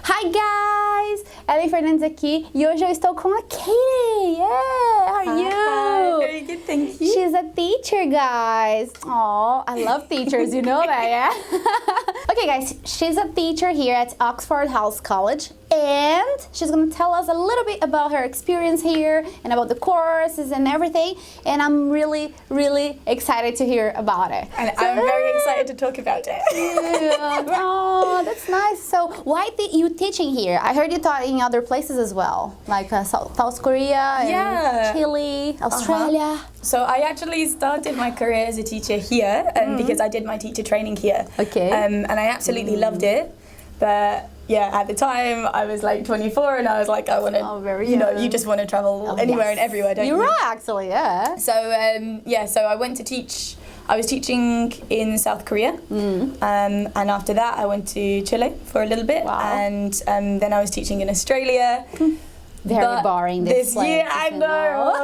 Hi guys! Elen Fernandes aqui e hoje eu estou com a Katie. Yeah! How are you? Hi, very good, thank you. She's a teacher, guys. Oh, I love teachers, you know that, yeah? Okay, guys, she's a teacher here at Oxford House College, and she's gonna tell us a little bit about her experience here and about the courses and everything. And I'm really, really excited to hear about it. And I'm very excited to talk about it. Yeah. Oh, that's nice. So, why you teaching here? I heard you taught in other places as well, like South Korea and Chile, Australia. So I actually started my career as a teacher here because I did my teacher training here. Okay. And I absolutely loved it. But yeah, at the time I was like 24 and I was like, I want to, you just want to travel anywhere and everywhere, don't you? You're right, actually, yeah. So so I went to teach. I was teaching in South Korea, and after that I went to Chile for a little bit, and then I was teaching in Australia. Very boring this place. Yeah, I know.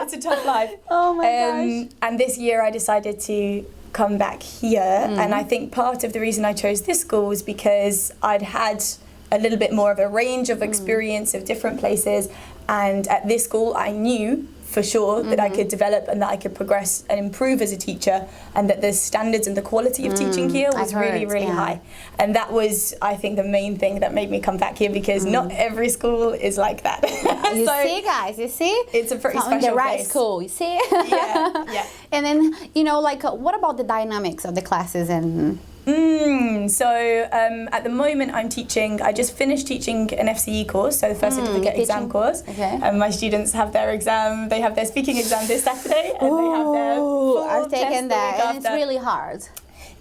It's a tough life. Oh my gosh. And this year I decided to come back here, and I think part of the reason I chose this school was because I'd had a little bit more of a range of experience of different places, and at this school I knew for sure that I could develop and that I could progress and improve as a teacher, and that the standards and the quality of teaching here was really, really high. And that was, I think, the main thing that made me come back here, because not every school is like that. You see, guys, you see? It's a pretty special the right place. school, you see? Yeah. And then, what about the dynamics of the classes and... So at the moment I'm teaching, I just finished teaching an FCE course, so the first certificate exam course. Okay. And my students have their exam, they have their speaking exam this Saturday, and they have their full I've taken that, and it's after. really hard.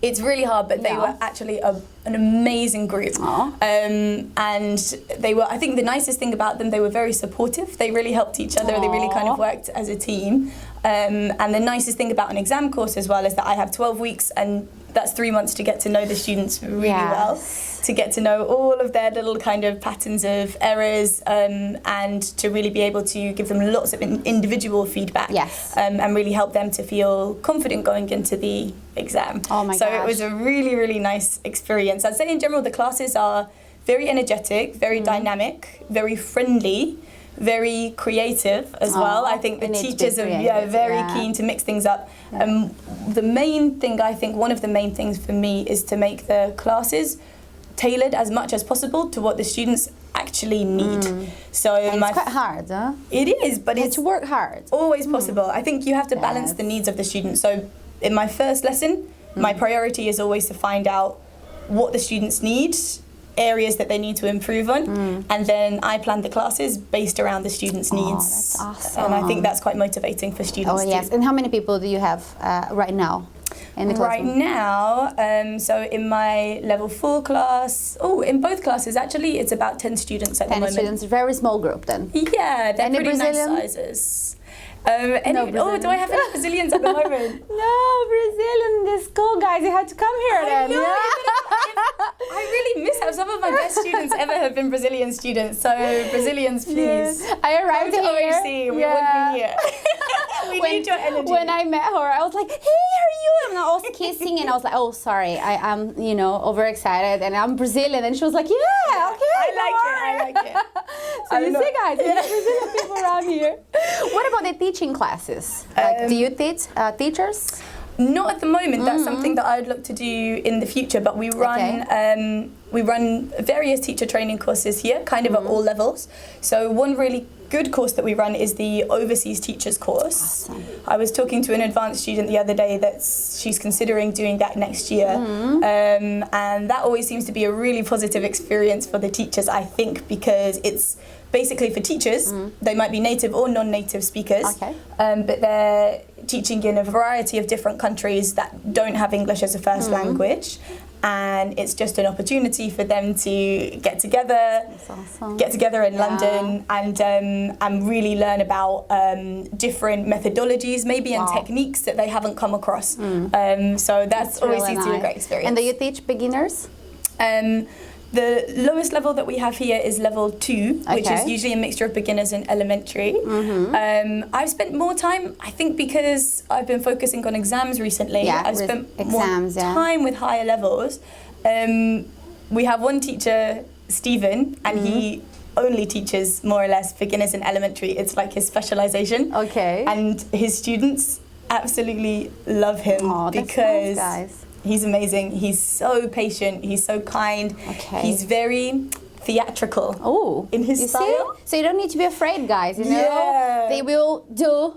It's really hard, but they were actually an amazing group. And they were, I think the nicest thing about them, they were very supportive. They really helped each other. They really kind of worked as a team. And the nicest thing about an exam course as well is that I have 12 weeks, and that's 3 months to get to know the students really well, to get to know all of their little kind of patterns of errors, and to really be able to give them lots of individual feedback, and really help them to feel confident going into the exam. Oh my So gosh. it was a really, really nice experience. I'd say in general the classes are very energetic, very dynamic, very friendly, very creative as well. I think the teachers are very keen to mix things up. The main thing, I think, one of the main things for me is to make the classes tailored as much as possible to what the students actually need. So and it's quite hard, huh? It is, but it's to work hard. Always possible. I think you have to balance the needs of the students. So in my first lesson, my priority is always to find out what the students need, areas that they need to improve on, and then I plan the classes based around the students' needs. That's awesome. And I think that's quite motivating for students. Oh yes, and how many people do you have right now in the classroom? Right now, so in my level 4 class, in both classes actually, it's about 10 students at the moment. 10 students, very small group then. Yeah, they're Any pretty Brazilian? nice sizes. Do I have any Brazilians at the moment? No, Brazilian in this school, guys. You have to come here then. I really miss out. Some of my best students ever have been Brazilian students. So Brazilians, please. I arrived Come to here. OHC. We wouldn't be here. We need your energy. When I met her, I was like, "Hey, how are you?" And I was kissing, and I was like, "Oh, sorry, I'm overexcited, and I'm Brazilian." And she was like, "Yeah, okay, I like it. So you see, guys, there's Brazilian people around here. What about the teaching classes? Do you teach teachers? Not at the moment. That's something that I'd look to do in the future. But we run various teacher training courses here, kind of at all levels. So one really good course that we run is the Overseas Teachers course. Awesome. I was talking to an advanced student the other day that she's considering doing that next year, and that always seems to be a really positive experience for the teachers, I think, because it's basically for teachers. They might be native or non-native speakers, but they're teaching in a variety of different countries that don't have English as a first language. And it's just an opportunity for them to get together in London and really learn about different methodologies, maybe and techniques that they haven't come across. So that's always really seems to be a great experience. And do you teach beginners? The lowest level that we have here is level 2, which is usually a mixture of beginners and elementary. I've spent more time, I think because I've been focusing on exams recently, I've spent more time with higher levels. We have one teacher Stephen, and he only teaches more or less beginners in elementary. It's like his specialization. Okay. And his students absolutely love him nice, because guys. he's amazing. He's so patient. He's so kind. Okay. He's very theatrical. Oh, in his style. See? So you don't need to be afraid, guys. You know, Yeah. they will do,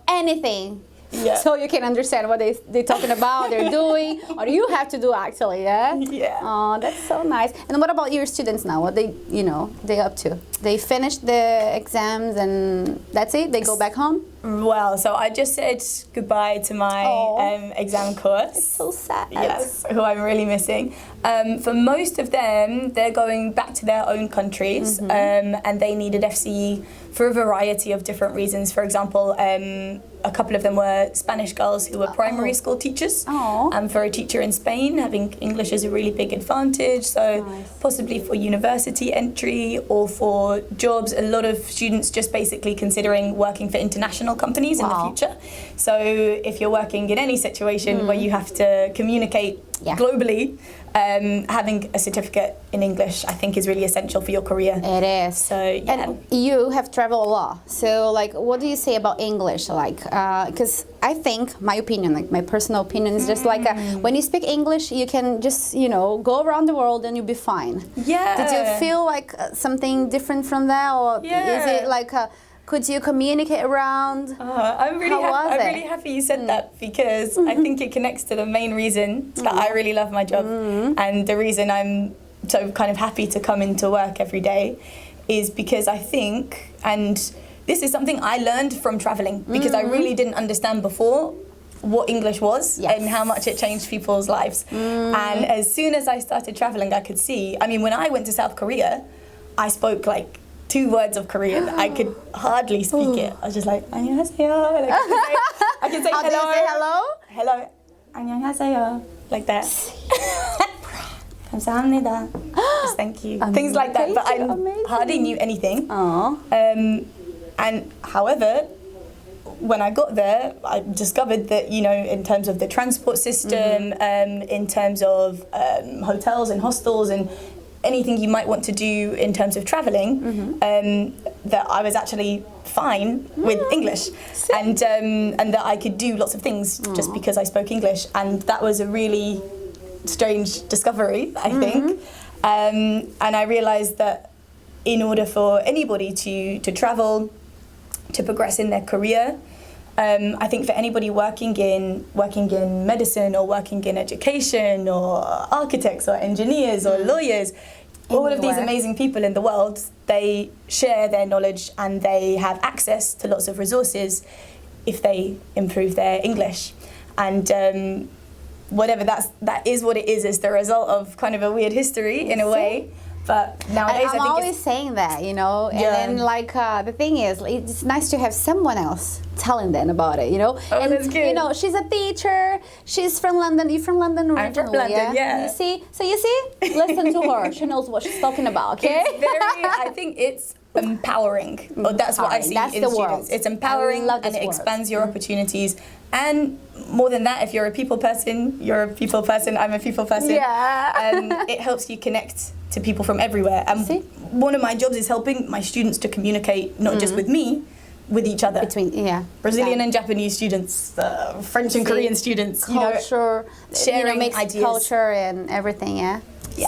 anything. Yeah. So you can understand what they're talking about, they're doing, or you have to do actually, yeah? Yeah. Oh, that's so nice. And what about your students now? What they up to? They finished the exams and that's it? They go back home? Well, so I just said goodbye to my exam course. So sad. Yes, who I'm really missing. For most of them, they're going back to their own countries, and they needed FCE for a variety of different reasons. For example, a couple of them were Spanish girls who were primary school teachers. And for a teacher in Spain, having English is a really big advantage. So possibly for university entry or for jobs, a lot of students just basically considering working for international companies in the future. So if you're working in any situation where you have to communicate globally, having a certificate in English, I think, is really essential for your career. It is. So, yeah. And you have traveled a lot. So, what do you say about English? Because I think, my opinion, my personal opinion is just when you speak English, you can just, go around the world and you'll be fine. Yeah. Did you feel something different from that? Or is it could you communicate around? I'm really happy you said that because I think it connects to the main reason that I really love my job and the reason I'm so kind of happy to come into work every day is because I think, and this is something I learned from traveling because I really didn't understand before what English was and how much it changed people's lives. And as soon as I started traveling, I could see, when I went to South Korea, I spoke 2 words of Korean. I could hardly speak it. I was just like, 안녕하세요. I can say How hello. do you say hello? Hello. 안녕하세요. Like that. 감사합니다. Just thank you. Things like that. But I hardly knew anything. And however, when I got there, I discovered that, in terms of the transport system, in terms of hotels and hostels and anything you might want to do in terms of traveling, that I was actually fine with English and that I could do lots of things just because I spoke English. And that was a really strange discovery, I think. And I realized that in order for anybody to travel, to progress in their career, I think for anybody working in medicine or working in education or architects or engineers or lawyers, all of these amazing people in the world, they share their knowledge and they have access to lots of resources if they improve their English. And whatever that is what it is the result of kind of a weird history in a way. But nowadays, I'm always saying that, and then the thing is, it's nice to have someone else telling them about it, and that's good. She's a teacher. She's from London. You're from London originally, I'm from London, yeah. You see, listen to her. She knows what she's talking about. Okay. I think it's empowering. Or that's what I see in students. Word. It's empowering and it expands your opportunities. And more than that, if you're a people person, you're a people person. I'm a people person. Yeah. It helps you connect to people from everywhere. And one of my jobs is helping my students to communicate not just with me, with each other. Brazilian and Japanese students, French and Korean students. Culture, sharing mixed ideas. Culture and everything. Yeah.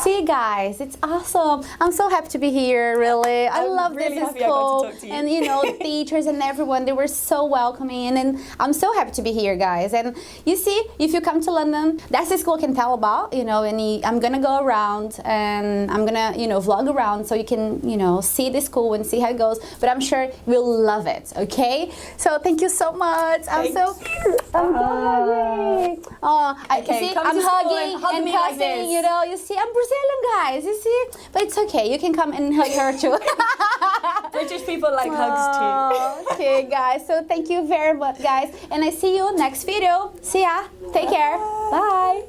See, guys, it's awesome. I'm so happy to be here, really. I love really this happy school. I got to talk to you. And, the teachers and everyone, they were so welcoming. And I'm so happy to be here, guys. And you see, if you come to London, that's the school I can tell about, and I'm going to go around and I'm going to, vlog around so you can, see the school and see how it goes. But I'm sure you'll love it, okay? So thank you so much. I'm so hugging. Oh, I'm hugging and cussing, you see, I'm Brazilian, guys, you see? But it's okay, you can come and hug her too. British people like hugs too. Okay, guys, so thank you very much, guys. And I see you next video. See ya. Take care. Bye.